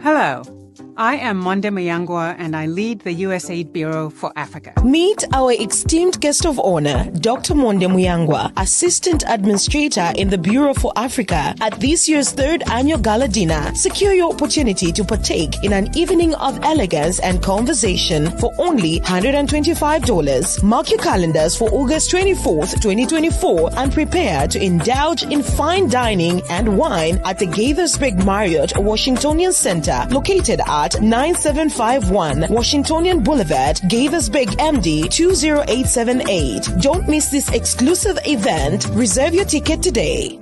Hello, I am Monde Mayangwa and I lead the USAID Bureau for Africa. Meet our esteemed guest of honor, Dr. Monde Mayangwa, Assistant Administrator in the Bureau for Africa at this year's 3rd Annual Gala Dinner. Secure your opportunity to partake in an evening of elegance and conversation for only $125. Mark your calendars for August 24th, 2024 and prepare to indulge in fine dining and wine at the Gaithersburg Marriott Washingtonian Center, located at 9751 Washingtonian Boulevard, Gaithersburg, MD 20878. Don't miss this exclusive event. Reserve your ticket today.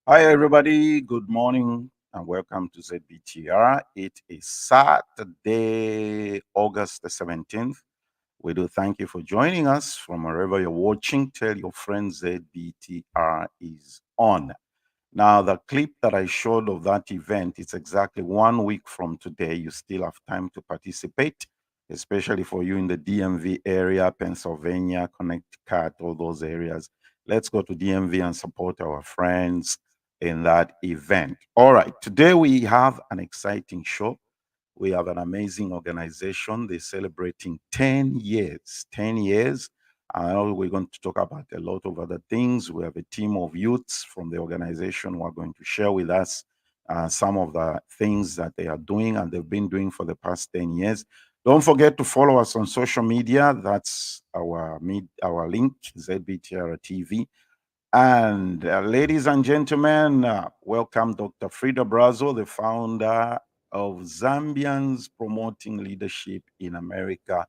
Hi, everybody. Good morning and welcome to ZBTR. It is Saturday, August the 17th. We do thank you for joining us from wherever you're watching. Tell your friends ZBTR is on. Now, the clip that I showed of that event, it's exactly 1 week from today. You still have time to participate, especially for you in the DMV area, Pennsylvania, Connecticut, all those areas. Let's go to DMV and support our friends in that event. All right, today we have an exciting show. We have an amazing organization. They're celebrating 10 years, 10 years. I know we're going to talk about a lot of other things. We have a team of youths from the organization who are going to share with us some of the things that they are doing and they've been doing for the past 10 years. Don't forget to follow us on social media. That's our link, ZBTR TV. And ladies and gentlemen, welcome Dr. Freda Brazle, the founder of Zambians Promoting Leadership in America.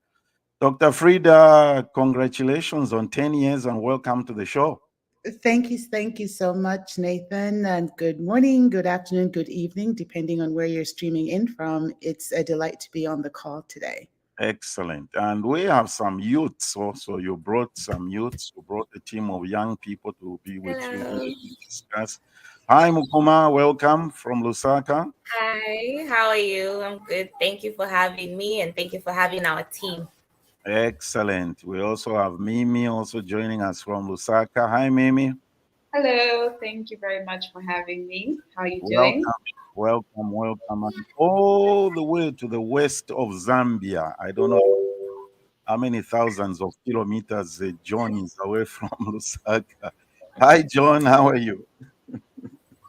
Dr. Freda, congratulations on 10 years and welcome to the show. Thank you so much, Nathan, and good morning, good afternoon, good evening, depending on where you're streaming in from. It's a delight to be on the call today. Excellent. And we have some youths also. You brought some youths, you brought a team of young people to be with you to discuss. Hi, Mukuma, welcome from Lusaka. Hi, how are you? I'm good. Thank you for having me and thank you for having our team. Excellent. We also have Mimi also joining us from Lusaka. Hi, Mimi. Hello. Thank you very much for having me. How are you doing? Welcome. And all the way to the west of Zambia. I don't know how many thousands of kilometers John is away from Lusaka. Hi, John. How are you?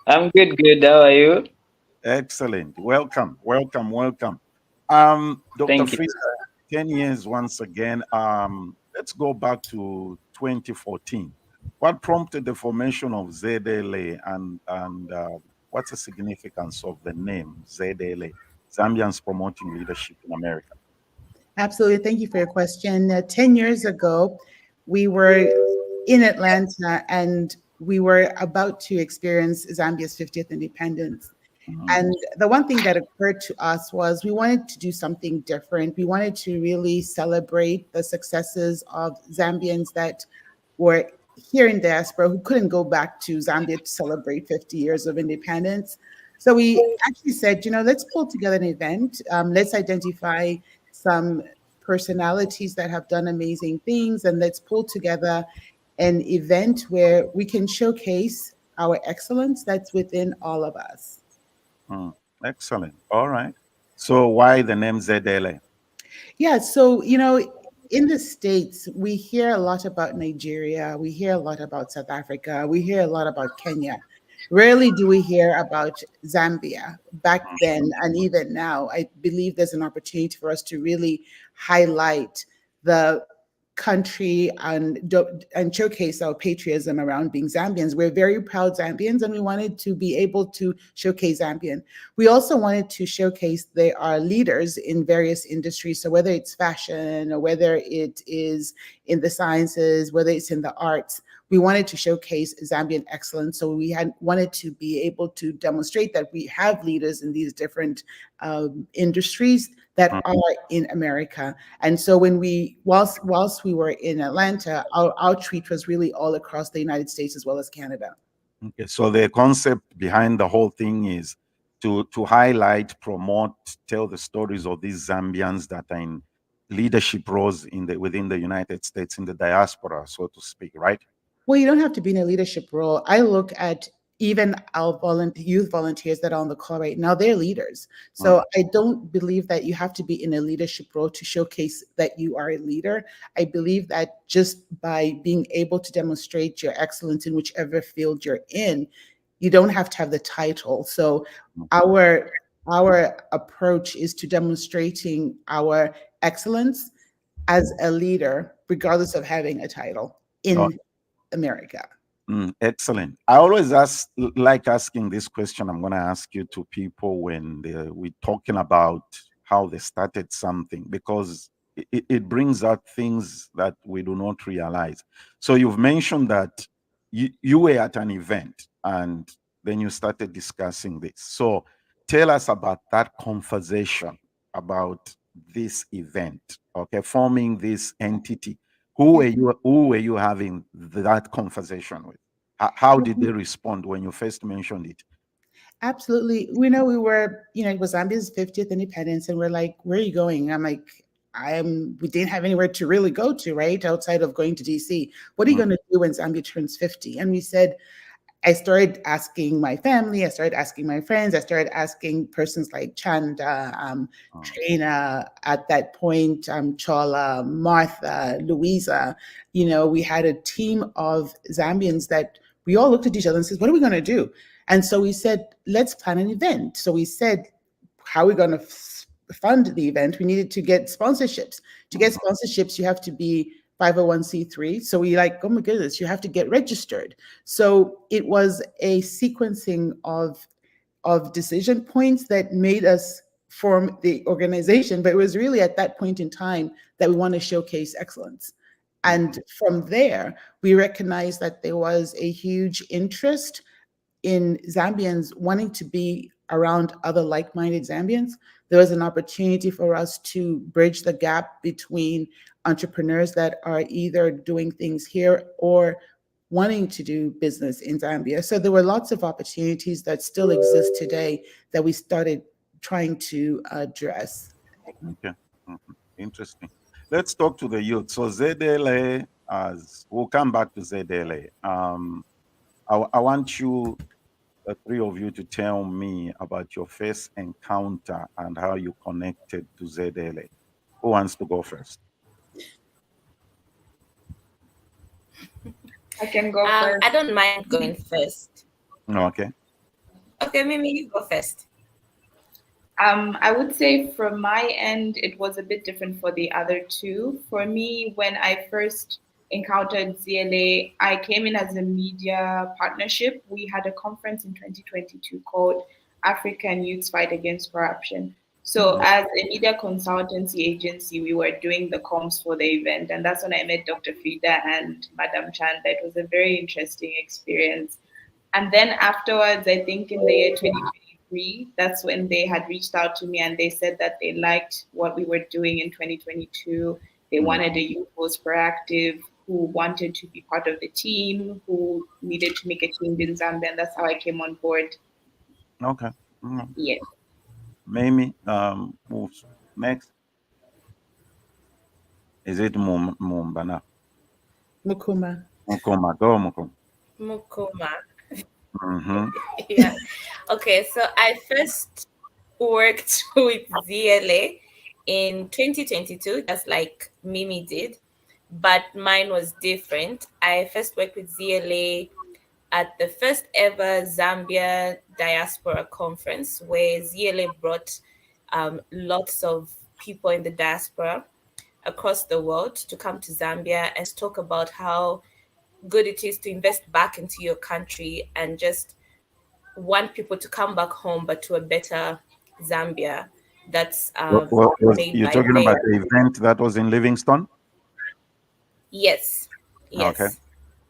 I'm good. How are you? Excellent. Welcome. Dr. Freda, 10 years once again. Let's go back to 2014. What prompted the formation of ZLA and what's the significance of the name ZLA, Zambians Promoting Leadership in America? Absolutely. Thank you for your question. 10 years ago, we were in Atlanta and we were about to experience Zambia's 50th independence. And the one thing that occurred to us was we wanted to do something different. We wanted to really celebrate the successes of Zambians that were here in diaspora who couldn't go back to Zambia to celebrate 50 years of independence. So we actually said, let's pull together an event. Let's identify some personalities that have done amazing things, and let's pull together an event where we can showcase our excellence that's within all of us. Excellent. All right. So why the name ZLA? Yeah. So, in the States, we hear a lot about Nigeria. We hear a lot about South Africa. We hear a lot about Kenya. Rarely do we hear about Zambia. Back then and even now, I believe there's an opportunity for us to really highlight the country and showcase our patriotism around being Zambians. We're very proud Zambians and we wanted to be able to showcase Zambian. We also wanted to showcase they are leaders in various industries. So whether it's fashion or whether it is in the sciences, whether it's in the arts, we wanted to showcase Zambian excellence. So we wanted to be able to demonstrate that we have leaders in these different industries that are in America. And so when whilst we were in Atlanta, our outreach was really all across the United States as well as Canada. Okay, so the concept behind the whole thing is to highlight, promote, tell the stories of these Zambians that are in leadership roles within the United States, in the diaspora, so to speak, right? Well, you don't have to be in a leadership role. I look at even our youth volunteers that are on the call right now, they're leaders. So I don't believe that you have to be in a leadership role to showcase that you are a leader. I believe that just by being able to demonstrate your excellence in whichever field you're in, you don't have to have the title. So our approach is to demonstrating our excellence as a leader, regardless of having a title in America. Excellent. I always like asking this question. I'm going to ask you to people when we're talking about how they started something, because it brings out things that we do not realize. So you've mentioned that you were at an event and then you started discussing this. So tell us about that conversation about this event, okay, forming this entity. Who were you having that conversation with? How did they respond when you first mentioned it? Absolutely. We know we were, it was Zambia's 50th independence, and we're like, where are you going? I'm like, we didn't have anywhere to really go to, right? Outside of going to DC. What are you going to do when Zambia turns 50? And we said, I started asking my family, I started asking my friends, I started asking persons like Chanda, Trina, at that point, Chola, Martha, Louisa. We had a team of Zambians that we all looked at each other and said, what are we going to do? And so we said, let's plan an event. So we said, how are we going to fund the event? We needed to get sponsorships. To get sponsorships, you have to be 501c3. So we like, oh my goodness, you have to get registered. So it was a sequencing of decision points that made us form the organization. But it was really at that point in time that we want to showcase excellence. And from there, we recognized that there was a huge interest in Zambians wanting to be around other like-minded Zambians. There was an opportunity for us to bridge the gap between entrepreneurs that are either doing things here or wanting to do business in Zambia. So there were lots of opportunities that still exist today that we started trying to address. Okay. Interesting. Let's talk to the youth. So ZLA, we'll come back to ZLA. I want you, the three of you, to tell me about your first encounter and how you connected to ZLA. Who wants to go first? I can go first. I don't mind going first. Okay. Okay, Mimi, you go first. I would say from my end, it was a bit different for the other two. For me, when I first encountered ZLA, I came in as a media partnership. We had a conference in 2022 called African Youths Fight Against Corruption. So as a media consultancy agency, we were doing the comms for the event. And that's when I met Dr. Freda and Madam Chanda. It was a very interesting experience. And then afterwards, I think in the year 2023, that's when they had reached out to me and they said that they liked what we were doing in 2022. They wanted a youth who was proactive, who wanted to be part of the team, who needed to make a change in Zambia. And that's how I came on board. Okay. Yes. Mimi, moves next. Is it Mumbana? Mukuma. Mukuma. Go, Mukuma. Mukuma. Yeah. Okay, so I first worked with ZLA in 2022, just like Mimi did, but mine was different. I first worked with ZLA at the first ever Zambia Diaspora Conference, where ZLA brought lots of people in the diaspora across the world to come to Zambia and talk about how good it is to invest back into your country and just want people to come back home, but to a better Zambia that's made you're by talking their... about the event that was in Livingston? Yes. Okay.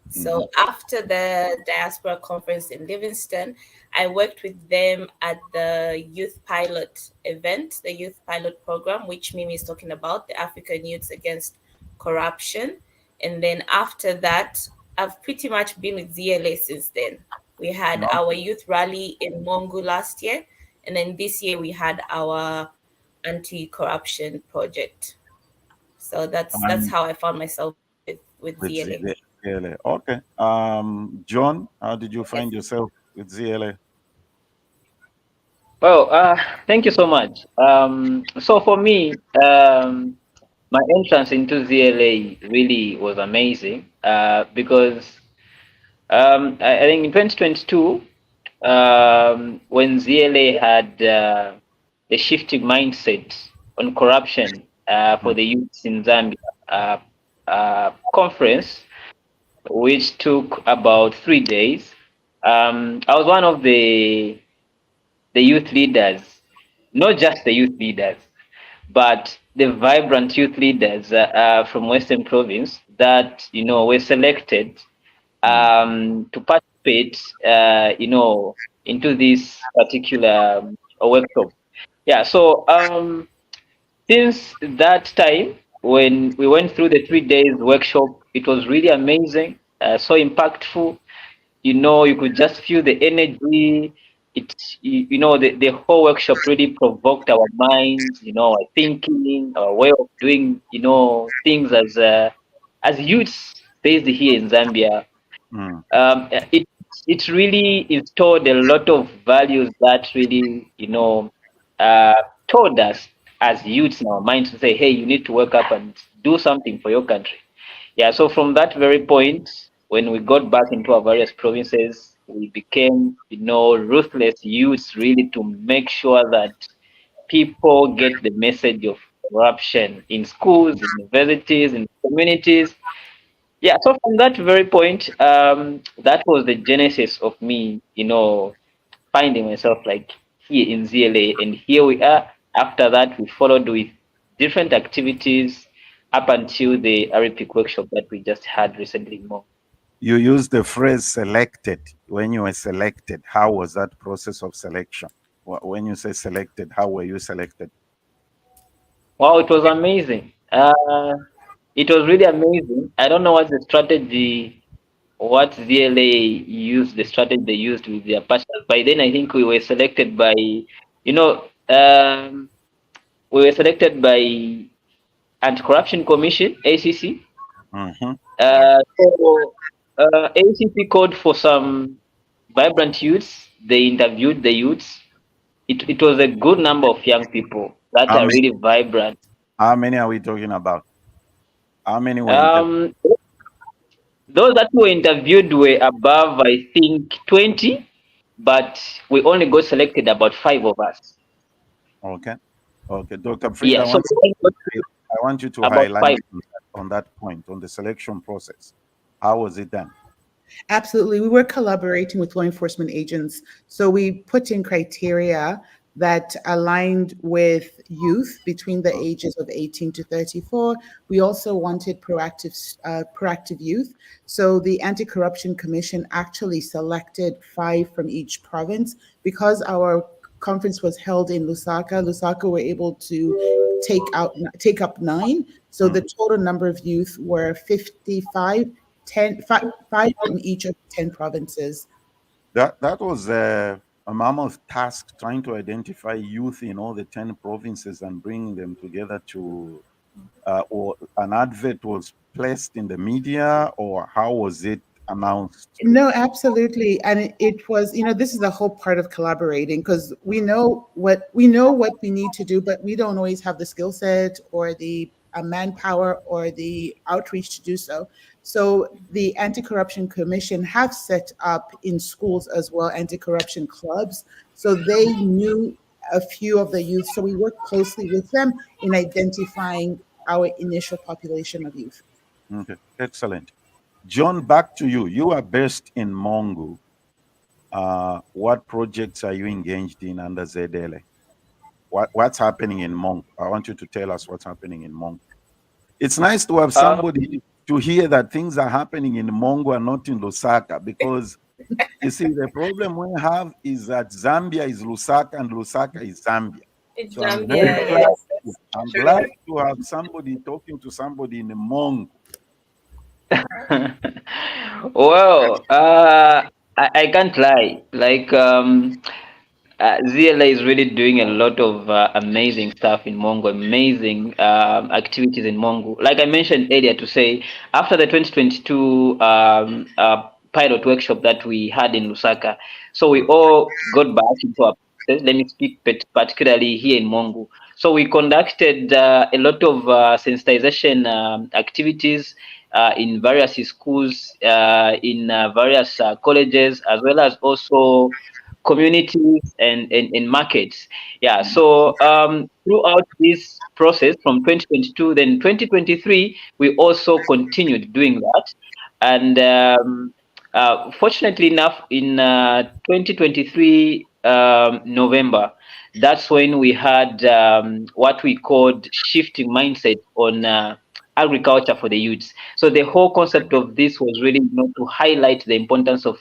So after the diaspora conference in Livingston, I worked with them at the youth pilot event, the youth pilot program, which Mimi is talking about, the African Youths Against Corruption. And then after that, I've pretty much been with ZLA since then. We had our youth rally in Mongu last year. And then this year we had our anti-corruption project. So that's how I found myself with ZLA. ZLA. Okay. John, how did you find yourself with ZLA? Well, thank you so much. So for me, my entrance into ZLA really was amazing because I think in 2022, when ZLA had the shifting mindset on corruption for Mm, the youths in Zambia conference, which took about 3 days. I was one of the youth leaders, not just the youth leaders, but the vibrant youth leaders from Western Province that were selected mm. to participate, into this particular workshop. Yeah. So since that time, when we went through the 3 days workshop, it was really amazing, so impactful. You could just feel the energy. The whole workshop really provoked our minds, our thinking, our way of doing, things as youths based here in Zambia. Mm. It really installed a lot of values that really, uh, told us as youths in our minds to say, hey, you need to wake up and do something for your country. Yeah, so from that very point, when we got back into our various provinces, we became, ruthless youths really to make sure that people get the message of corruption in schools, in universities, in communities. Yeah, so from that very point, that was the genesis of me, finding myself like here in ZLA, and here we are. After that, we followed with different activities up until the REPIC workshop that we just had recently. More. You used the phrase selected. When you were selected, how was that process of selection? When you say selected, how were you selected? Wow, it was amazing. It was really amazing. I don't know what ZLA used, the strategy they used with their partners. By then, I think we were selected by, you know, um, we were selected by Anti-Corruption Commission, ACC. Mm-hmm. ACC called for some vibrant youths. They interviewed the youths. It was a good number of young people that How are many, really vibrant. how many are we talking about? How many were interviewed? Um, those that were interviewed were above, I think, 20, but we only got selected about five of us. Okay. Okay. Dr. Yeah, Freda, so we only got I want you to about highlight five. on that point, on the selection process. How was it done? Absolutely. We were collaborating with law enforcement agents. So we put in criteria that aligned with youth between the ages of 18 to 34. We also wanted proactive youth. So the Anti-Corruption Commission actually selected 5 from each province. Because our conference was held in Lusaka were able to take up 9. So the total number of youth were 55, 5 from each of 10 provinces. That was a mammoth task, trying to identify youth in all the 10 provinces and bring them together to, or an advert was placed in the media, or how was it announced? No, absolutely. And it was, this is the whole part of collaborating, because we know what we need to do, but we don't always have the skill set or the manpower or the outreach to do so. So the Anti-Corruption Commission have set up in schools as well anti-corruption clubs. So they knew a few of the youth. So we worked closely with them in identifying our initial population of youth. Okay, excellent. John, back to you. You are based in Mongu. What projects are you engaged in under ZLA? What's happening in Mongu? I want you to tell us what's happening in Mongu. It's nice to have somebody to hear that things are happening in Mongu and not in Lusaka, because you see, the problem we have is that Zambia is Lusaka and Lusaka is Zambia. It's So I'm Zambia, very glad. yes. I'm True. glad to have somebody talking to somebody in Mongu. Well, I can't lie. Like, ZLA is really doing a lot of amazing stuff in Mongo, amazing activities in Mongo. Like I mentioned earlier, to say after the 2022 pilot workshop that we had in Lusaka. So we all got back into our places. Let me speak particularly here in Mongu. So we conducted a lot of sensitization activities in various schools, in various colleges, as well as also communities and markets. Yeah, so throughout this process from 2022, then 2023, we also continued doing that. And fortunately enough, in 2023 November, that's when we had what we called shifting mindset on agriculture for the youths. So the whole concept of this was really, to highlight the importance of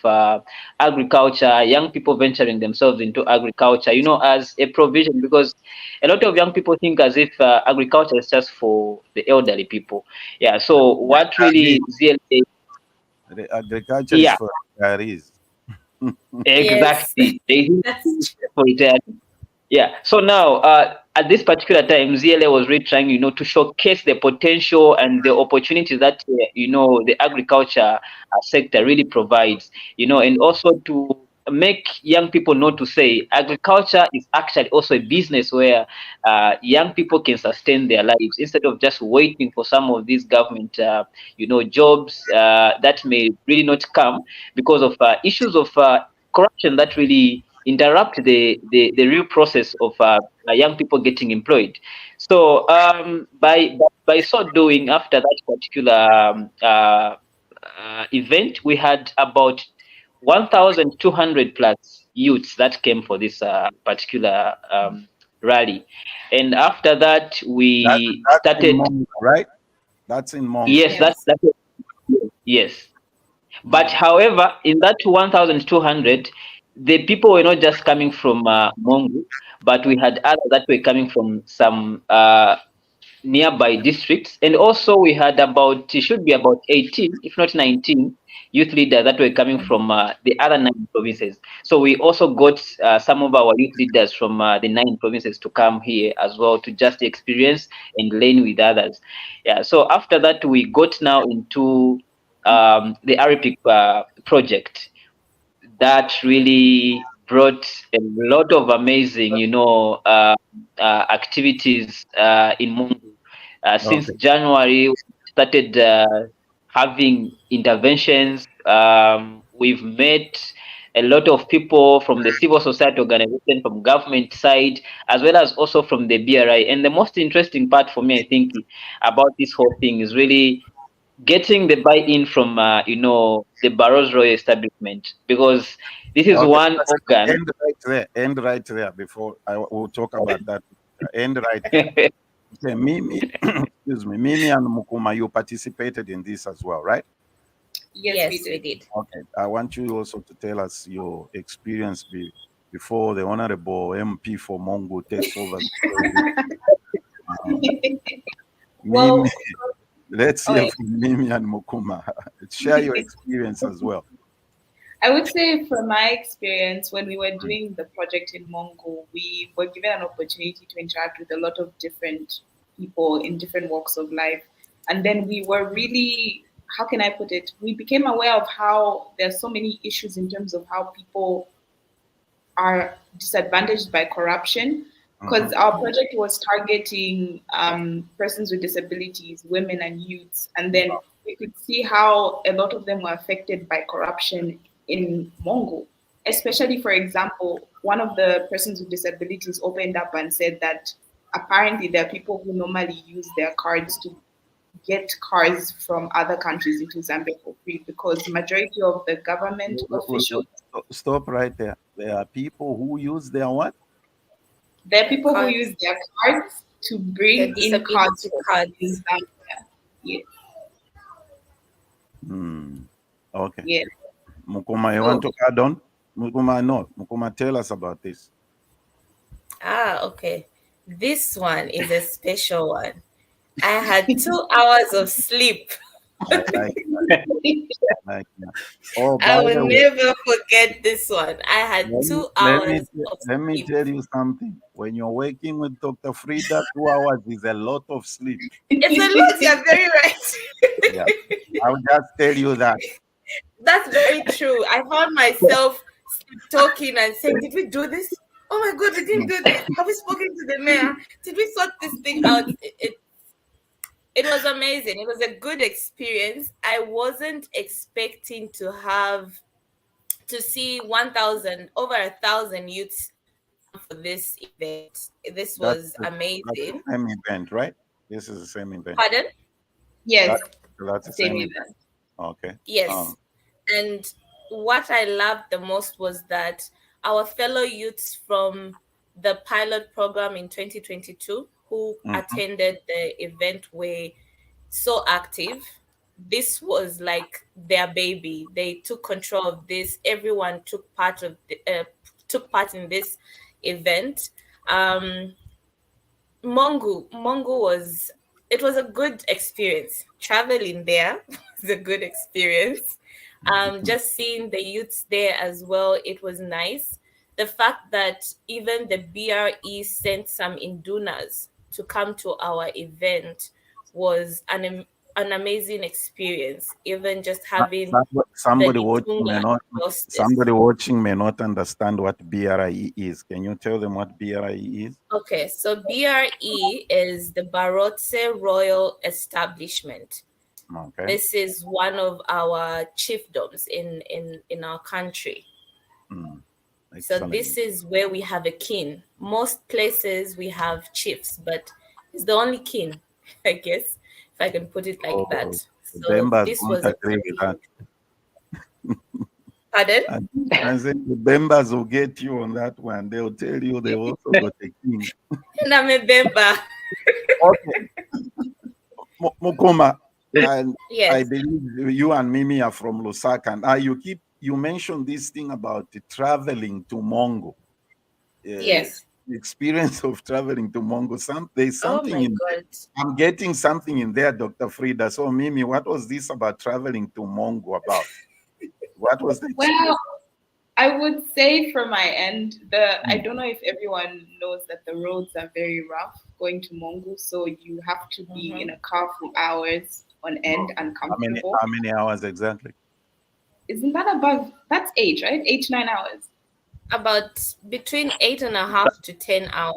agriculture, young people venturing themselves into agriculture, as a provision, because a lot of young people think as if agriculture is just for the elderly people. Yeah. So what really ZLA? The agriculture is Yeah, for retirees. Yes, exactly. They think that's it's for retired. Yeah. So now, at this particular time, ZLA was really trying, to showcase the potential and the opportunities that, the agriculture sector really provides, and also to make young people know to say agriculture is actually also a business where young people can sustain their lives instead of just waiting for some of these government, jobs that may really not come because of issues of corruption that really interrupt the real process of young people getting employed. So by so doing, after that particular event, we had about 1,200 plus youths that came for this particular rally, and after that we That's in started. Mongo, right? That's in Mongo. Yes, Yes. that's yes. But however, in that 1,200, the people were not just coming from Mongu, but we had others that were coming from some nearby districts. And also we had it should be about 18, if not 19, youth leaders that were coming from the other 9 provinces. So we also got some of our youth leaders from the 9 provinces to come here as well to just experience and learn with others. Yeah. So after that, we got now into the RP project that really brought a lot of amazing, activities in Mungu. Since Okay. January, we started having interventions. We've met a lot of people from the civil society organization, from government side, as well as also from the BRI. And the most interesting part for me, I think, about this whole thing is really getting the buy-in from the Brazle establishment, because this is Okay. one organ. End right there. End right there before I will talk about that. End right there. Okay, Mimi, excuse me, Mimi and Mukuma, you participated in this as well, right? Yes, we yes, we did. did. Okay. I want you also to tell us your experience before the Honorable MP for Mongo takes over. Well, Mimi, let's oh, hear yeah. from Mimi and Mukuma. Share your experience as well. I would say from my experience, when we were doing the project in Mongo, we were given an opportunity to interact with a lot of different people in different walks of life. And then we were really, how can I put it? We became aware of how there's so many issues in terms of how people are disadvantaged by corruption, because our project was targeting persons with disabilities, women and youths, and then we could see how a lot of them were affected by corruption in Mongo. Especially, for example, one of the persons with disabilities opened up and said that apparently there are people who normally use their cards to get cars from other countries into Zambia for free because majority of the government officials. Stop right there. There are people who use their what? There are people who Cards. use their cards to The bring in cars disability for cards. in Zambia. Yes, Okay. yes. Mukuma, you want to add on? Mukuma, no. Mukuma, tell us about this. Okay. This one is a special one. I had 2 hours of sleep. I like that. Like that. Oh, I by the will way, never forget this one. I had 2 hours of let me sleep. tell you something. When you're working with Dr. Freda, 2 hours is a lot of sleep. It's a lot, you're very right. Yeah. I will just tell you that. That's very true. I found myself talking and saying, "Did we do this? Oh my God, we didn't do this. Have we spoken to the mayor? Did we sort this thing out?" It was amazing. It was a good experience. I wasn't expecting to see 1,000, over 1,000 youths for this event. This was That's the amazing. same event, right? This is the same event. Pardon? Yes, That's the same same event. event. Okay. Yes. And what I loved the most was that our fellow youths from the pilot program in 2022 who attended the event were so active. This was like their baby. They took control of this. Everyone took part in this event. Mongo was a good experience. Traveling there was a good experience. Just seeing the youths there as well, it was nice. The fact that even the BRE sent some Indunas to come to our event was an amazing experience. Even just having Somebody the watching may Itunga not. justice. Somebody watching may not understand what BRE is. Can you tell them what BRE is? Okay, so BRE is the Barotse Royal Establishment. Okay. This is one of our chiefdoms in our country. So this is where we have a king. Most places we have chiefs, but it's the only king, I guess, if I can put it like that. So Bembas this won't was a agree with that. Pardon? I said the Bembas will get you on that one. They'll tell you they also got a king. And I'm a Bemba. Okay. Mukoma, and Yes. I believe you and Mimi are from Lusaka. And you mentioned this thing about the traveling to Mongo. Yes. The experience of traveling to Mongo. There's something Oh my God. I'm getting something in there, Dr. Freda. So Mimi, what was this about traveling to Mongo about? What was the experience? Well, I would say from my end, I don't know if everyone knows that the roads are very rough going to Mongo, so you have to be in a car for hours on end, uncomfortable. How many hours exactly? Isn't that that's 8, right? 8 to 9 hours. About between 8.5 to 10 hours.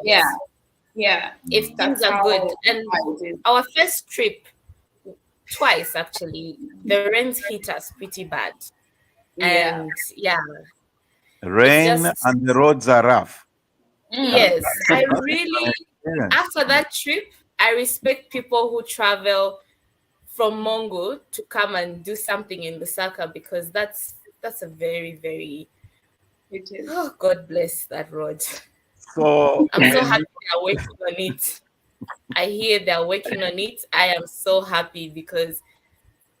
Yeah. If things are good. And our first trip, twice actually, the rains hit us pretty bad. And rain and the roads are rough. Yes, I really, after that trip, I respect people who travel from Mongo to come and do something in Lusaka, because that's a very, very, oh, God bless that road. So I'm so happy they're working on it. I hear they're working on it. I am so happy because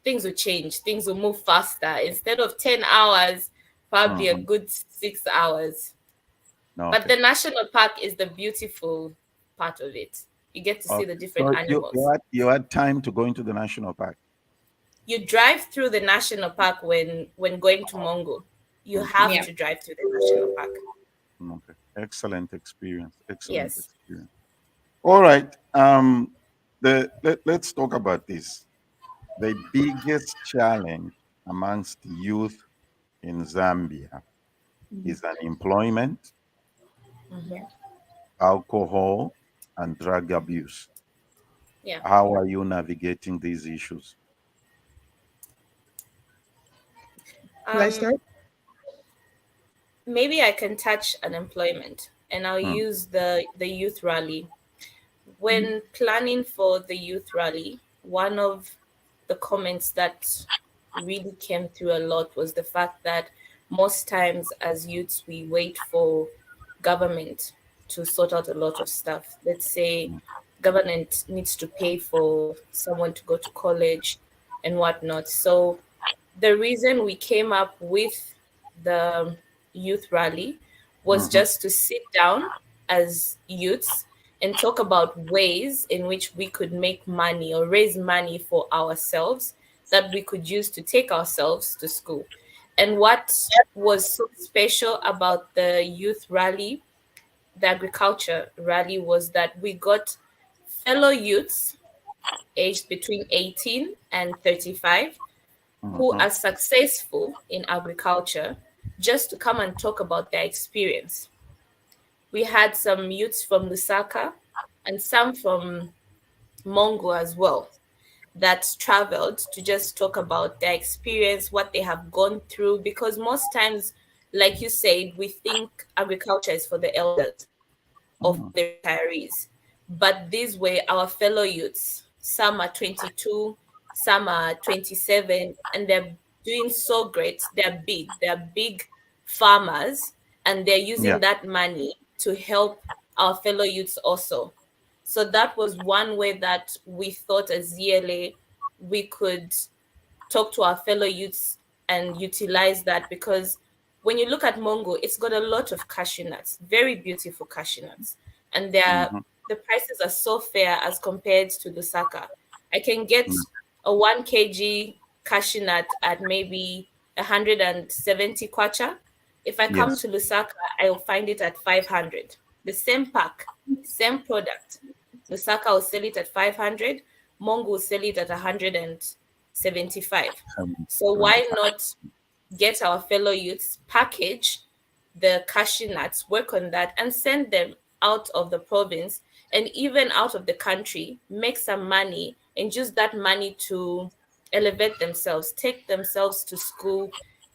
things will change. Things will move faster. Instead of 10 hours, probably a good 6 hours. Okay. But the national park is the beautiful part of it. You get to see the different animals. You had time to go into the national park. You drive through the national park when going to Mongo. You have to drive through the national park. Okay. Excellent experience. Yes. Experience. All right. Let's talk about this. The biggest challenge amongst youth in Zambia is unemployment, alcohol, and drug abuse. Yeah. How are you navigating these issues? Will I start? Maybe I can touch unemployment, and I'll use the youth rally. When planning for the youth rally, one of the comments that really came through a lot was the fact that most times as youths, we wait for government to sort out a lot of stuff. Let's say government needs to pay for someone to go to college and whatnot. So the reason we came up with the youth rally was just to sit down as youths and talk about ways in which we could make money or raise money for ourselves that we could use to take ourselves to school. And what was so special about the youth rally, the agriculture rally, was that we got fellow youths aged between 18 and 35 who are successful in agriculture just to come and talk about their experience. We had some youths from Lusaka and some from Mongo as well that traveled to just talk about their experience, what they have gone through. Because most times, like you said, we think agriculture is for the elders or for the retirees. But these were our fellow youths. Some are 22, some are 27, and they're doing so great. They're big farmers, and they're using that money to help our fellow youths also. So that was one way that we thought as ZLA we could talk to our fellow youths and utilize that, because when you look at Mongo, it's got a lot of cashew nuts, very beautiful cashew nuts, and the prices are so fair as compared to Lusaka. I can get a 1 kg cashew nut at maybe 170 kwacha. If I come to Lusaka, I'll find it at 500. The same pack, same product. Lusaka will sell it at 500. Mongo will sell it at 175. So why not get our fellow youths, package the cashew nuts, work on that, and send them out of the province and even out of the country, make some money, and use that money to elevate themselves, take themselves to school,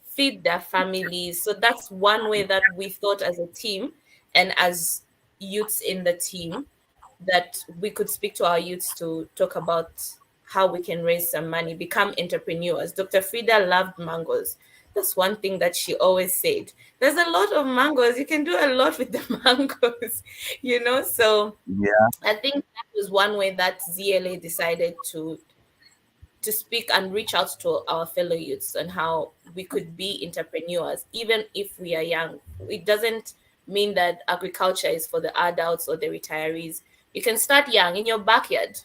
feed their families. So that's one way that we thought as a team and as youths in the team that we could speak to our youths to talk about how we can raise some money, become entrepreneurs. Dr. Freda loved mangoes. That's one thing that she always said. There's a lot of mangoes. You can do a lot with the mangoes, So I think that was one way that ZLA decided to speak and reach out to our fellow youths on how we could be entrepreneurs, even if we are young. It doesn't mean that agriculture is for the adults or the retirees. You can start young in your backyard,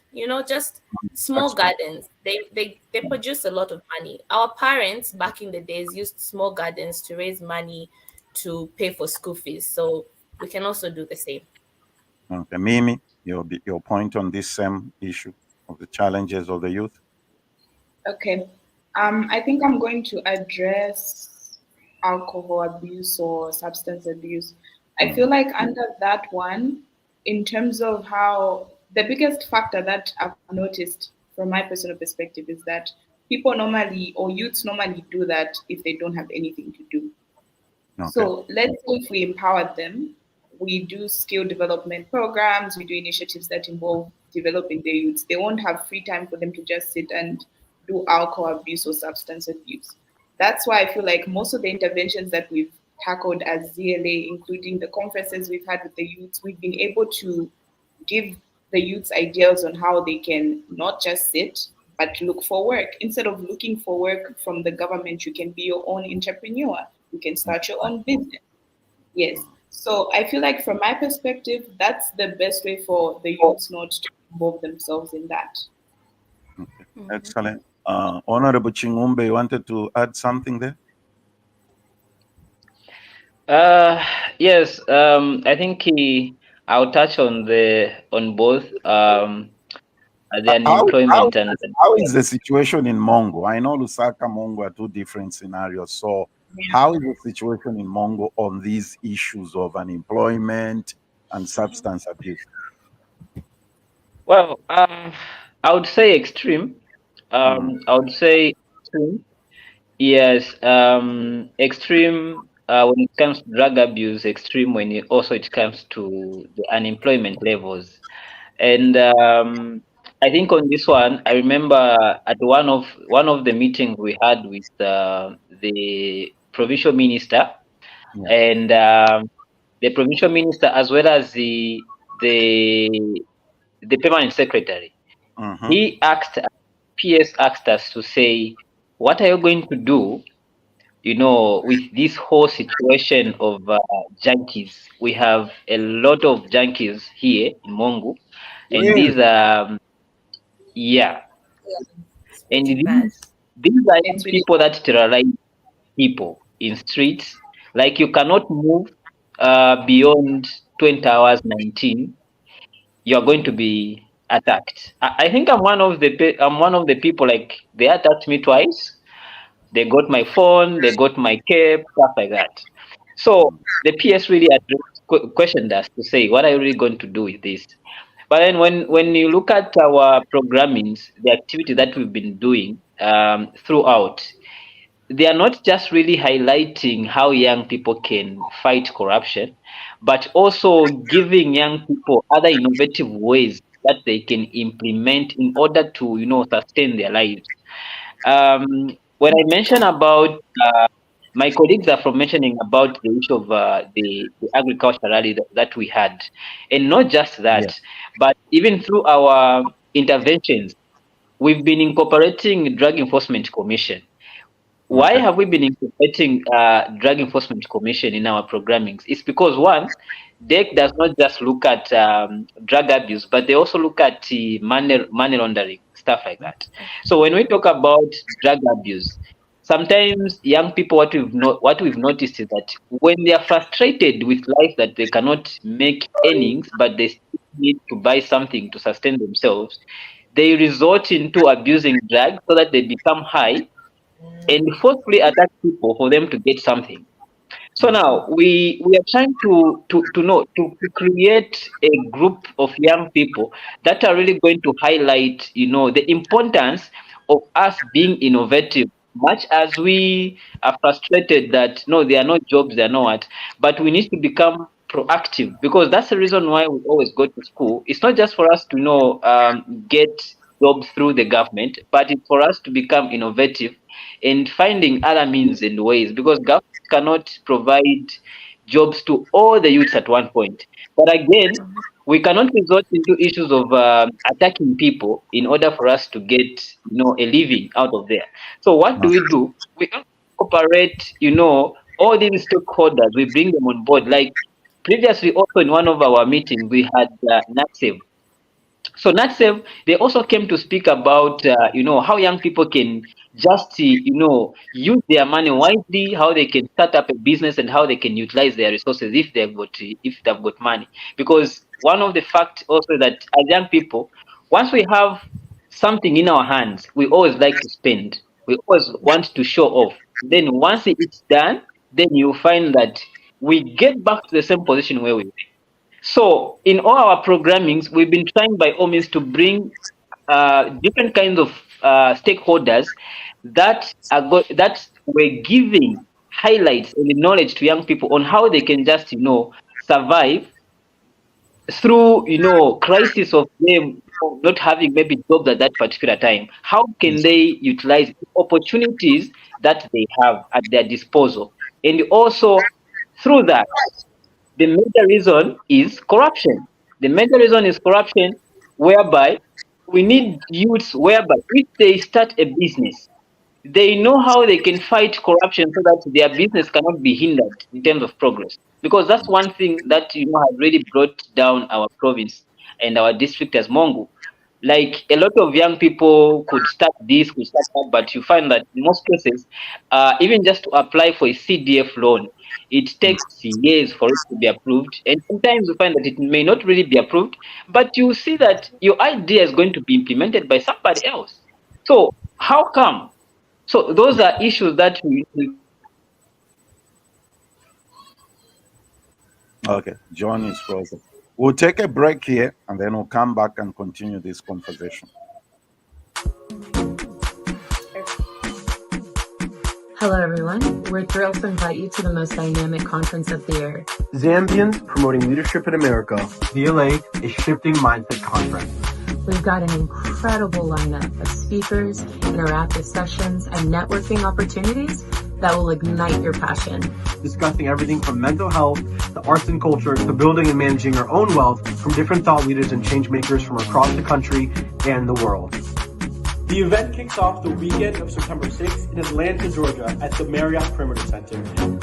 just small gardens. They produce a lot of money. Our parents back in the days used small gardens to raise money to pay for school fees. So we can also do the same. Okay, Mimi, your point on this same issue of the challenges of the youth. Okay. I think I'm going to address alcohol abuse or substance abuse. I feel like under that one, in terms of how the biggest factor that I've noticed from my personal perspective is that people normally, or youths normally, do that if they don't have anything to do. Okay. So let's say if we empower them, we do skill development programs, we do initiatives that involve developing their youths. They won't have free time for them to just sit and do alcohol abuse or substance abuse. That's why I feel like most of the interventions that we've tackled as ZLA, including the conferences we've had with the youths, we've been able to give the youths ideas on how they can not just sit, but look for work. Instead of looking for work from the government, you can be your own entrepreneur. You can start your own business. Yes. So I feel like from my perspective, that's the best way for the youths not to involve themselves in that. Okay. Excellent. Honorable Chingumbe, you wanted to add something there? Yes. I think I'll touch on both the unemployment how is the situation in Mongo? I know Lusaka, Mongo are two different scenarios. So how is the situation in Mongo on these issues of unemployment and substance abuse? Well, I would say extreme. I would say extreme. Yes, extreme when it comes to drug abuse, extreme when it comes to the unemployment levels. And I think on this one, I remember at one of the meetings we had with the provincial minister, and the provincial minister as well as the permanent secretary. He asked PS asked us to say, what are you going to do, with this whole situation of junkies? We have a lot of junkies here in Mongo, and these are, and these are people that terrorize people in streets. Like you cannot move beyond 20 hours 19. You're going to be attacked. I think I'm one of the people, like they attacked me twice. They got my phone, they got my cape, stuff like that. So the PS really questioned us to say, what are you really going to do with this? But then when you look at our programmings, the activity that we've been doing throughout, they are not just really highlighting how young people can fight corruption, but also giving young people other innovative ways that they can implement in order to, sustain their lives. When I mention about my colleagues are from mentioning about the issue of the agriculture rally that we had, and not just that, but even through our interventions, we've been incorporating Drug Enforcement Commission. Why Okay. have we been incorporating Drug Enforcement Commission in our programmings? It's because one, DEC does not just look at drug abuse, but they also look at money laundering, stuff like that. So when we talk about drug abuse, sometimes young people, what we've noticed is that when they are frustrated with life, that they cannot make earnings, but they still need to buy something to sustain themselves, they resort into abusing drugs so that they become high and forcefully attack people for them to get something. So now we are trying to create a group of young people that are really going to highlight, the importance of us being innovative. Much as we are frustrated that no, there are no jobs, there are no what, but we need to become proactive, because that's the reason why we always go to school. It's not just for us to get jobs through the government, but it's for us to become innovative and finding other means and ways, because government cannot provide jobs to all the youths at one point. But again, we cannot resort into issues of attacking people in order for us to get, a living out of there. So what do? We incorporate, all these stakeholders. We bring them on board. Like previously, also in one of our meetings, we had NATSEV. So NatSev, they also came to speak about, how young people can just, use their money wisely, how they can start up a business, and how they can utilize their resources if they've got money. Because one of the facts also that as young people, once we have something in our hands, we always like to spend. We always want to show off. Then once it's done, then you find that we get back to the same position where we were. So in all our programmings, we've been trying by all means to bring different kinds of stakeholders that were giving highlights and knowledge to young people on how they can just survive through crisis of them not having maybe jobs at that particular time. How can they utilize opportunities that they have at their disposal, and also through that, the major reason is corruption. The major reason is corruption, whereby we need youths whereby if they start a business, they know how they can fight corruption so that their business cannot be hindered in terms of progress. Because that's one thing that has really brought down our province and our district as Mongo. Like a lot of young people could start this, could start that, but you find that in most cases, even just to apply for a CDF loan, it takes years for it to be approved. And sometimes you find that it may not really be approved, but you see that your idea is going to be implemented by somebody else. So how come? So those are issues that we Okay, John is frozen. We'll take a break here and then we'll come back and continue this conversation. Hello, everyone. We're thrilled to invite you to the most dynamic conference of the year. Zambians Promoting Leadership in America. DLA, a Shifting Mindset Conference. We've got an incredible lineup of speakers, interactive sessions, and networking opportunities that will ignite your passion. Discussing everything from mental health, to arts and culture, to building and managing our own wealth from different thought leaders and change makers from across the country and the world. The event kicks off the weekend of September 6th in Atlanta, Georgia at the Marriott Perimeter Center.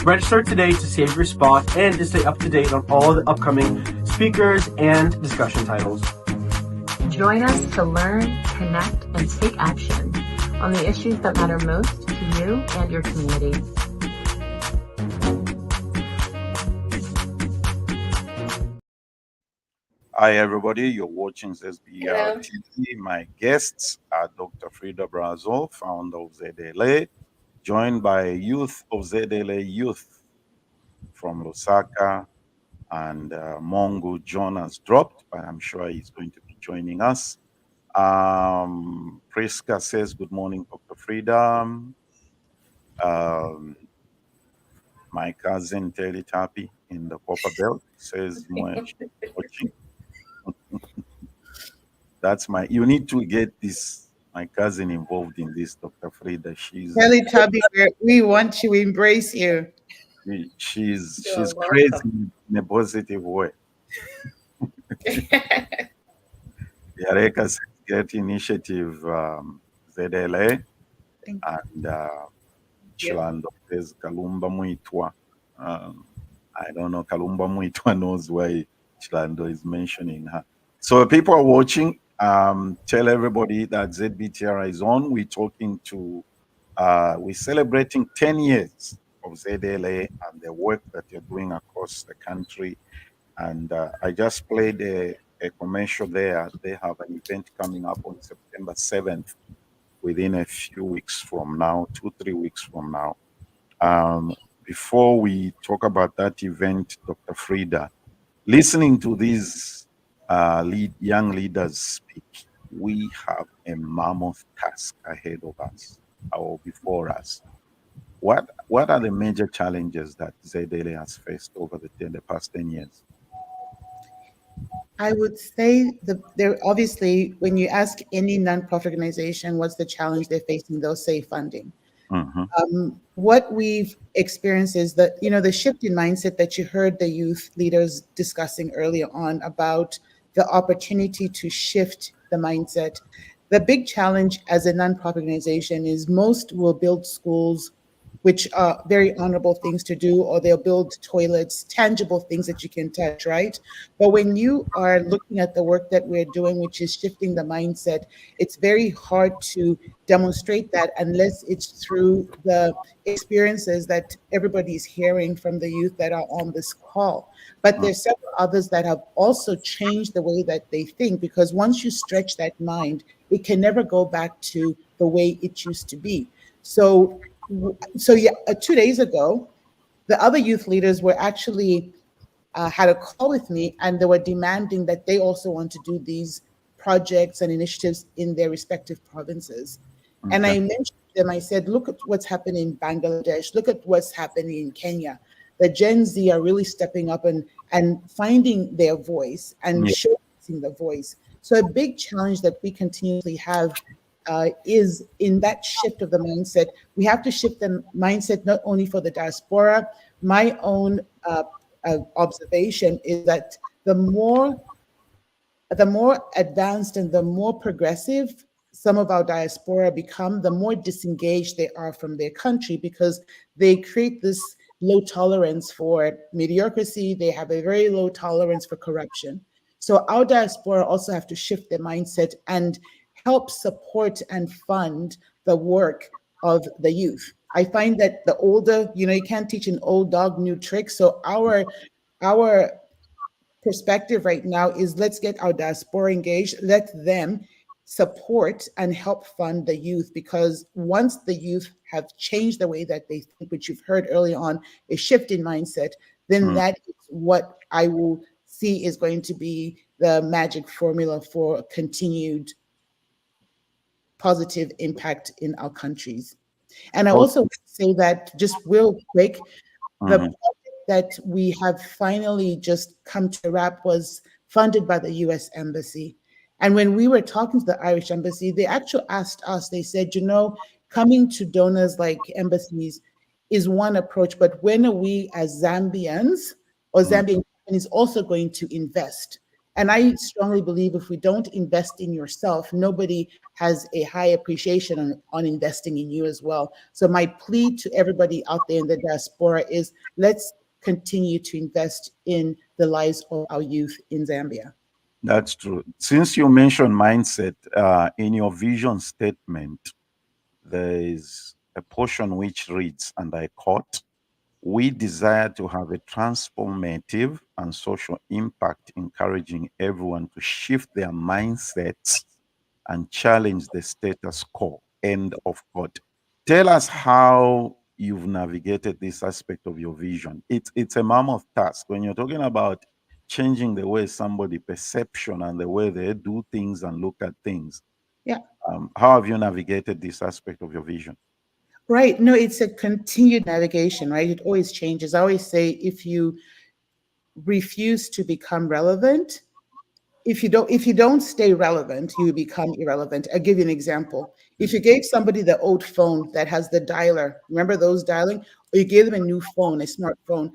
Register today to save your spot and to stay up to date on all the upcoming speakers and discussion titles. Join us to learn, connect, and take action on the issues that matter most to you and your community. Hi, everybody. You're watching SBR TV. My guests are Dr. Freda Brazle, founder of ZLA, joined by youth of ZLA Youth from Lusaka, and Mongo John has dropped, but I'm sure he's going to be joining us. Priska says, good morning, Dr. Freda. My cousin Telly Tapi in the Copper Belt says, she's watching. That's you need to get my cousin involved in this, Dr. Freda. Kelly Tubby, we want you, we embrace you. She's You're crazy welcome. in a positive way. Yareka says, get initiative ZLA, and Chilando says Kalumba Muitwa. I don't know, Kalumba Muitwa knows why Chilando is mentioning her. So people are watching. Tell everybody that ZBTR is on. We're talking to, we're celebrating 10 years of ZLA and the work that you're doing across the country. And I just played a commercial there. They have an event coming up on September 7th, within a few weeks from now, 2-3 weeks from now. Before we talk about that event, Dr. Freda, listening to these young leaders speak, we have a mammoth task ahead of us or before us. What are the major challenges that ZLA has faced over the past 10 years? I would say there obviously, when you ask any nonprofit organization what's the challenge they're facing, they'll say funding. What we've experienced is that, the shift in mindset that you heard the youth leaders discussing earlier on about the opportunity to shift the mindset. The big challenge as a nonprofit organization is most will build schools, which are very honorable things to do, or they'll build toilets, tangible things that you can touch, right? But when you are looking at the work that we're doing, which is shifting the mindset, it's very hard to demonstrate that unless it's through the experiences that everybody's hearing from the youth that are on this call. But there's several others that have also changed the way that they think, because once you stretch that mind, it can never go back to the way it used to be. So yeah, 2 days ago, the other youth leaders were actually had a call with me, and they were demanding that they also want to do these projects and initiatives in their respective provinces. Okay. And I mentioned to them, I said, look at what's happening in Bangladesh, look at what's happening in Kenya. The Gen Z are really stepping up and finding their voice and showcasing the voice. So a big challenge that we continuously have is in that shift of the mindset. We have to shift the mindset not only for the diaspora. My own observation is that the more advanced and the more progressive some of our diaspora become, the more disengaged they are from their country, because they create this low tolerance for mediocrity. They have a very low tolerance for corruption. So our diaspora also have to shift their mindset and help support and fund the work of the youth. I find that the older, you can't teach an old dog new tricks. So our perspective right now is, let's get our diaspora engaged, let them support and help fund the youth, because once the youth have changed the way that they think, which you've heard early on, a shift in mindset, then that is what I will see is going to be the magic formula for continued positive impact in our countries. And I also want to say that, just real quick, the project that we have finally just come to wrap was funded by the US Embassy. And when we were talking to the Irish Embassy, they actually asked us, they said, coming to donors like embassies is one approach, but when are we as Zambians or Zambian companies also going to invest? And I strongly believe if we don't invest in yourself, nobody has a high appreciation on investing in you as well. So my plea to everybody out there in the diaspora is, let's continue to invest in the lives of our youth in Zambia. That's true. Since you mentioned mindset, in your vision statement, there is a portion which reads, and I quote, "We desire to have a transformative and social impact, encouraging everyone to shift their mindsets and challenge the status quo." End of quote. Tell us how you've navigated this aspect of your vision. It's a mammoth task when you're talking about changing the way somebody perception and the way they do things and look at things. Yeah. How have you navigated this aspect of your vision? Right. No, it's a continued navigation, right? It always changes. I always say if you refuse to become relevant, if you don't stay relevant, you become irrelevant. I'll give you an example. If you gave somebody the old phone that has the dialer, remember those dialing, or you gave them a new phone, a smartphone,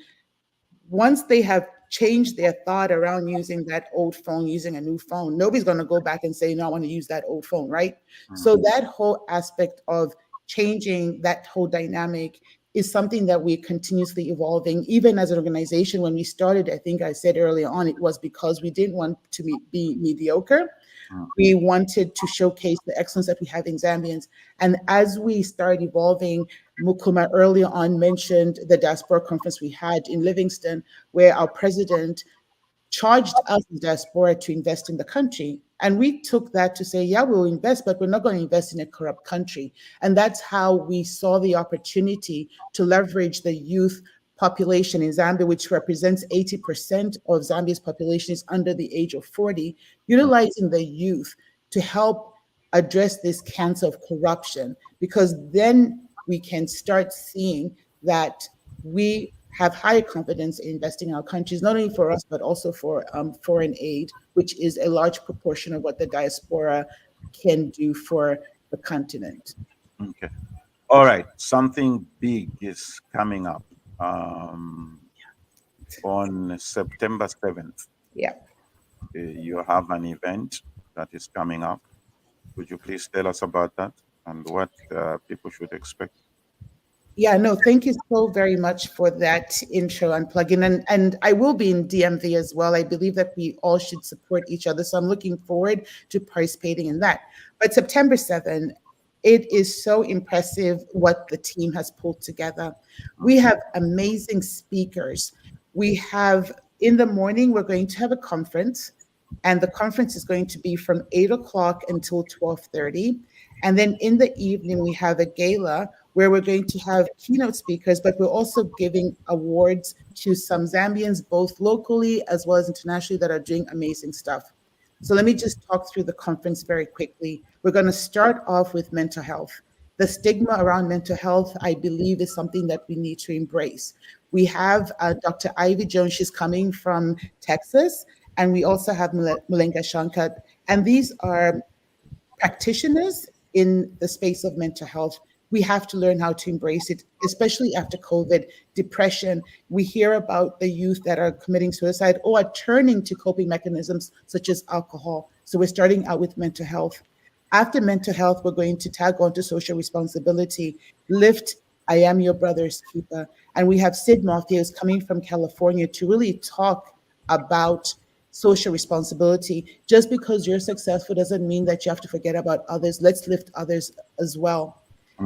once they have changed their thought around using that old phone, using a new phone, nobody's going to go back and say, no, I want to use that old phone, right? So that whole aspect of changing that whole dynamic is something that we're continuously evolving. Even as an organization, when we started, I think I said earlier on, it was because we didn't want to be mediocre. We wanted to showcase the excellence that we have in Zambians. And as we started evolving, Mukuma earlier on mentioned the diaspora conference we had in Livingston, where our president charged us, the diaspora, to invest in the country. And we took that to say, yeah, we'll invest, but we're not going to invest in a corrupt country. And that's how we saw the opportunity to leverage the youth population in Zambia, which represents 80% of Zambia's population is under the age of 40, utilizing the youth to help address this cancer of corruption, because then we can start seeing that we have higher confidence in investing in our countries, not only for us, but also for foreign aid, which is a large proportion of what the diaspora can do for the continent. Okay. All right. Something big is coming up on September 7th. Yeah. You have an event that is coming up. Could you please tell us about that and what people should expect? Yeah, no, thank you so very much for that intro and plug-in. And I will be in DMV as well. I believe that we all should support each other. So I'm looking forward to participating in that. But September 7th, it is so impressive what the team has pulled together. We have amazing speakers. We have, in the morning, we're going to have a conference, and the conference is going to be from 8 o'clock until 12:30. And then in the evening, we have a gala where we're going to have keynote speakers, but we're also giving awards to some Zambians, both locally as well as internationally, that are doing amazing stuff. So let me just talk through the conference very quickly. We're going to start off with mental health. The stigma around mental health, I believe, is something that we need to embrace. We have Dr. Ivy Jones, she's coming from Texas, and we also have Mulenga Shankar, and these are practitioners in the space of mental health. We have to learn how to embrace it, especially after COVID, depression. We hear about the youth that are committing suicide or are turning to coping mechanisms such as alcohol. So we're starting out with mental health. After mental health, we're going to tag on to social responsibility, lift I Am Your Brother's Keeper. And we have Sid Matthews coming from California to really talk about social responsibility. Just because you're successful doesn't mean that you have to forget about others. Let's lift others as well.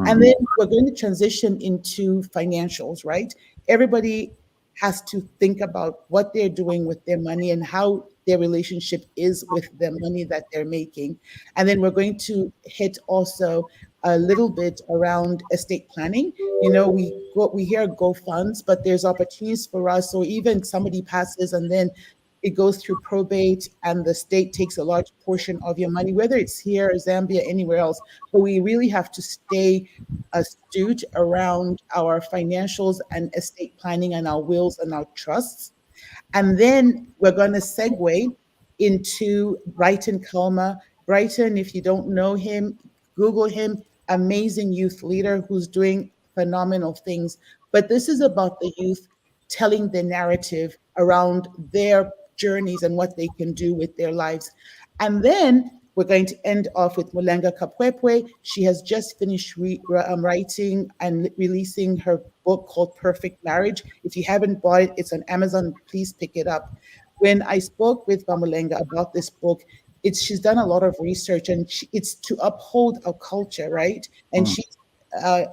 And then we're going to transition into financials, right? Everybody has to think about what they're doing with their money and how their relationship is with the money that they're making. And then we're going to hit also a little bit around estate planning. You know, we hear GoFunds, but there's opportunities for us. So even somebody passes and then it goes through probate and the state takes a large portion of your money, whether it's here, Zambia, anywhere else. But we really have to stay astute around our financials and estate planning and our wills and our trusts. And then we're going to segue into Brighton Kalma. Brighton, if you don't know him, Google him, amazing youth leader who's doing phenomenal things. But this is about the youth telling the narrative around their journeys and what they can do with their lives. And then we're going to end off with Mulenga Kapwepwe. She has just finished writing and releasing her book called Perfect Marriage. If you haven't bought it, it's on Amazon. Please pick it up. When I spoke with Mulenga about this book, she's done a lot of research, and it's to uphold our culture, right? And she's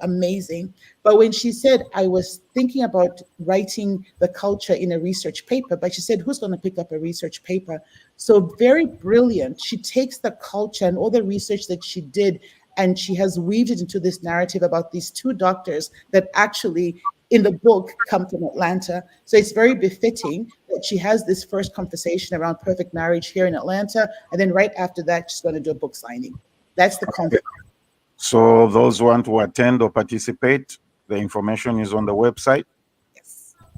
amazing. But when she said, I was thinking about writing the culture in a research paper, but she said, who's going to pick up a research paper? So very brilliant. She takes the culture and all the research that she did and she has weaved it into this narrative about these two doctors that actually in the book come from Atlanta. So it's very befitting that she has this first conversation around perfect marriage here in Atlanta, and then right after that, she's going to do a book signing. That's the conference. So those who want to attend or participate, the information is on the website.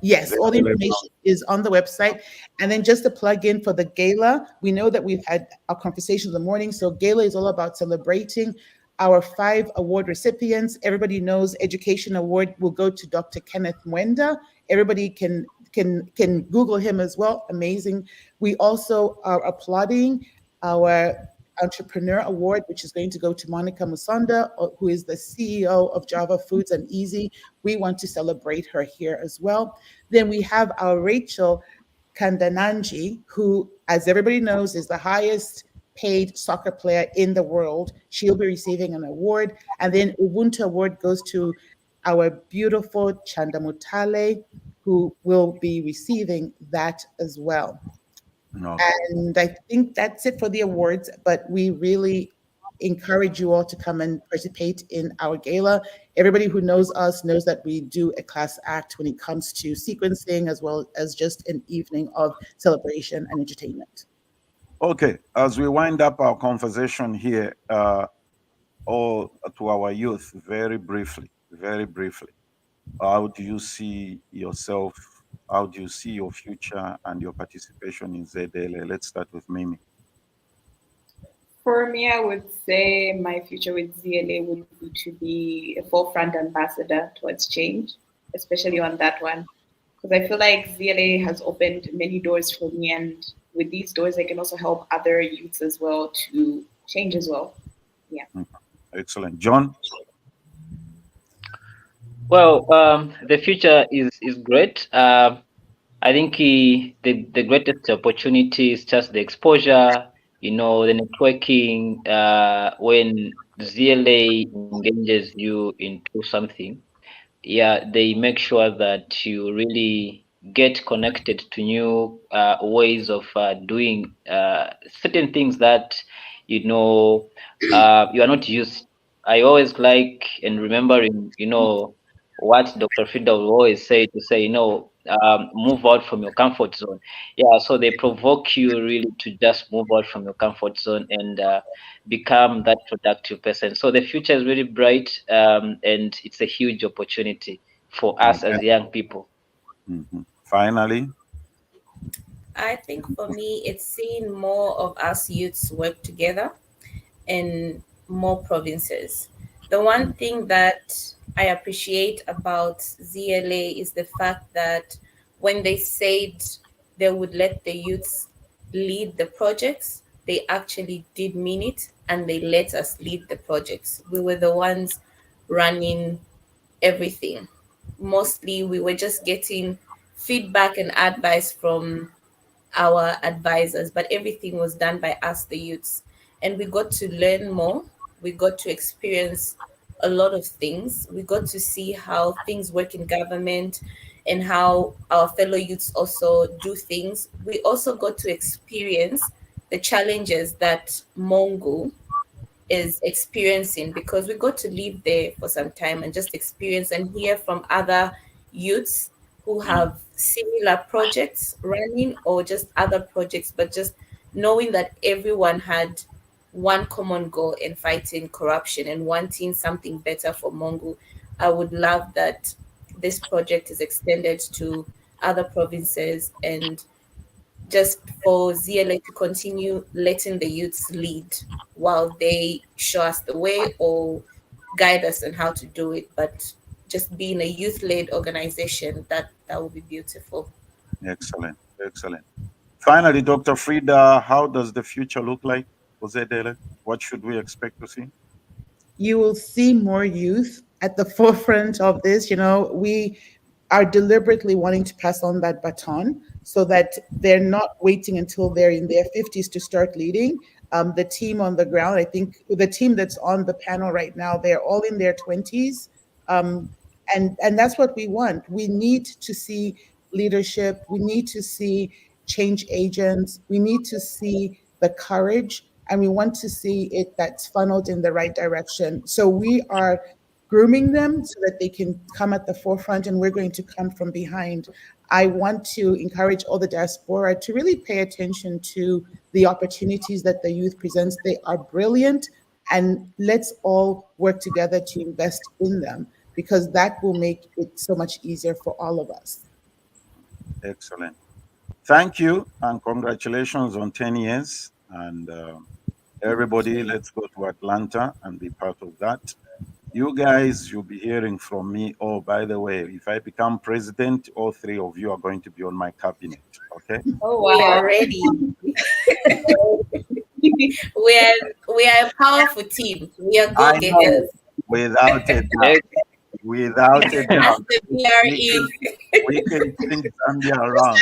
Yes, all the information is on the website. And then just to plug in for the gala, we know that we've had our conversation in the morning. So gala is all about celebrating our 5 award recipients. Everybody knows Education Award will go to Dr. Kenneth Mwenda. Everybody can Google him as well. Amazing. We also are applauding our Entrepreneur Award, which is going to go to Monica Musonda, who is the CEO of Java Foods and Easy. We want to celebrate her here as well. Then we have our Rachel Kandananji, who, as everybody knows, is the highest paid soccer player in the world. She'll be receiving an award. And then Ubuntu Award goes to our beautiful Chandamutale, who will be receiving that as well. Okay. And I think that's it for the awards, but we really encourage you all to come and participate in our gala. Everybody who knows us knows that we do a class act when it comes to sequencing, as well as just an evening of celebration and entertainment. Okay, as we wind up our conversation here, all to our youth, very briefly, how do you see yourself? How do you see your future and your participation in ZLA? Let's start with Mimi. For me, I would say my future with ZLA would be to be a forefront ambassador towards change, especially on that one. Because I feel like ZLA has opened many doors for me, and with these doors, I can also help other youths as well to change as well. Yeah. Excellent. John? Well, the future is great. I think the greatest opportunity is just the exposure, the networking. When ZLA engages you into something, they make sure that you really get connected to new ways of doing certain things that you are not used. I always like and remembering, what Dr. Freda will always say to say, move out from your comfort zone. Yeah, so they provoke you really to just move out from your comfort zone and become that productive person. So the future is really bright, and it's a huge opportunity for us as young people. Finally, I think for me, it's seeing more of us youths work together in more provinces. The one thing that I appreciate about ZLA is the fact that when they said they would let the youths lead the projects, they actually did mean it, and they let us lead the projects. We were the ones running everything. Mostly we were just getting feedback and advice from our advisors, but everything was done by us, the youths. And we got to learn more. We got to experience a lot of things. We got to see how things work in government and how our fellow youths also do things. We also got to experience the challenges that Mongo is experiencing, because we got to live there for some time and just experience and hear from other youths who have similar projects running or just other projects, but just knowing that everyone had one common goal in fighting corruption and wanting something better for Mongo. I would love that this project is extended to other provinces, and just for ZLA to continue letting the youths lead while they show us the way or guide us on how to do it. But just being a youth-led organization, that would be beautiful. excellent. Finally, Dr. Freda, how does the future look like for ZLA? What should we expect to see? You will see more youth at the forefront of this. We are deliberately wanting to pass on that baton so that they're not waiting until they're in their 50s to start leading. The team on the ground, I think the team that's on the panel right now, they're all in their 20s. And that's what we want. We need to see leadership. We need to see change agents. We need to see the courage and we want to see it that's funneled in the right direction. So we are grooming them so that they can come at the forefront, and we're going to come from behind. I want to encourage all the diaspora to really pay attention to the opportunities that the youth presents. They are brilliant, and let's all work together to invest in them, because that will make it so much easier for all of us. Excellent. Thank you, and congratulations on 10 years. And everybody, let's go to Atlanta and be part of that. You guys, you'll be hearing from me. Oh, by the way, if I become president, all three of you are going to be on my cabinet. Okay? Oh, wow. We are ready. we are a powerful team. We are go-getters. Without a doubt. Without a doubt. That's the BRE. We can turn Zambia around.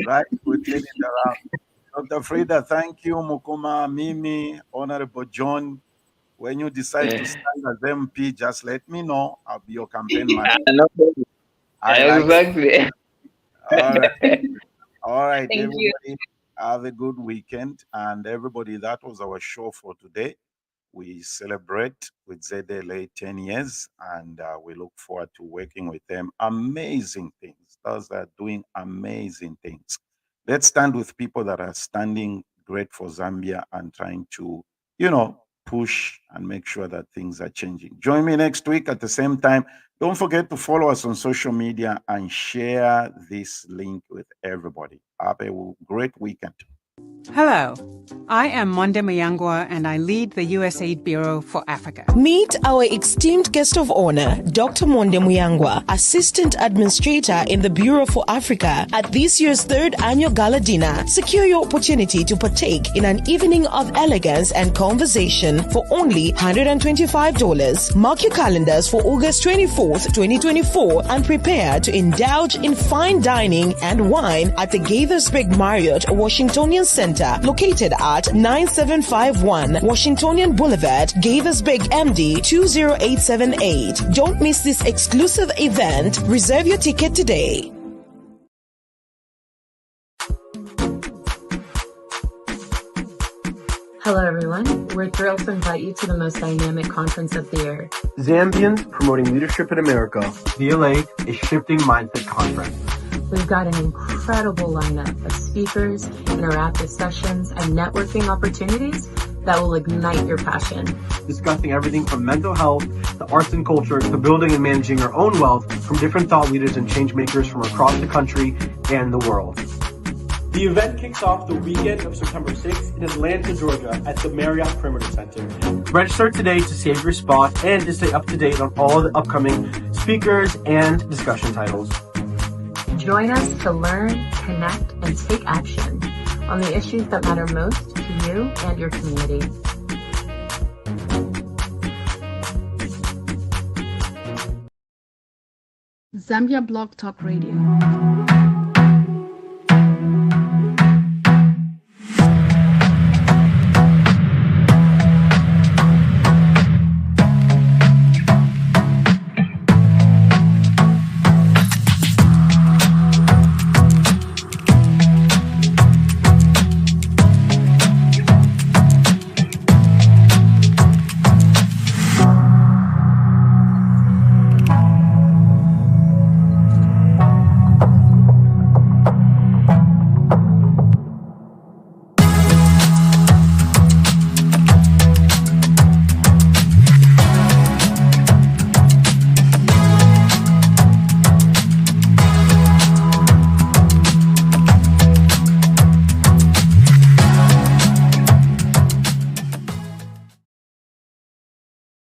Right? We turn it around. Dr. Freda, thank you. Mukuma, Mimi, Honorable John. When you decide to stand as MP, just let me know. I'll be your campaign manager. Exactly. All right. All right, Thank everybody. you. Have a good weekend. And everybody, that was our show for today. We celebrate with ZLA 10 years, and we look forward to working with them. Amazing things. Those are doing amazing things. Let's stand with people that are standing great for Zambia and trying to, push and make sure that things are changing. Join me next week at the same time. Don't forget to follow us on social media and share this link with everybody. Have a great weekend. Hello, I am Monde Mayangwa, and I lead the USAID Bureau for Africa. Meet our esteemed guest of honor, Dr. Monde Muyangwa, Assistant Administrator in the Bureau for Africa, at this year's third annual gala dinner. Secure your opportunity to partake in an evening of elegance and conversation for only $125. Mark your calendars for August 24th, 2024, and prepare to indulge in fine dining and wine at the Gaithersburg Marriott Washingtonian Center, located at 9751 Washingtonian Boulevard, Gaithersburg, MD 20878. Don't miss this exclusive event. Reserve your ticket today. Hello, everyone. We're thrilled to invite you to the most dynamic conference of the year. Zambians Promoting Leadership in America, DLA, a Shifting Mindset Conference. We've got an incredible lineup of speakers, interactive sessions, and networking opportunities that will ignite your passion. Discussing everything from mental health, the arts and culture, to building and managing your own wealth from different thought leaders and change makers from across the country and the world. The event kicks off the weekend of September 6th in Atlanta, Georgia at the Marriott Perimeter Center. Register today to save your spot and to stay up to date on all the upcoming speakers and discussion titles. Join us to learn, connect, and take action on the issues that matter most to you and your community. Zambia Blog Talk Radio.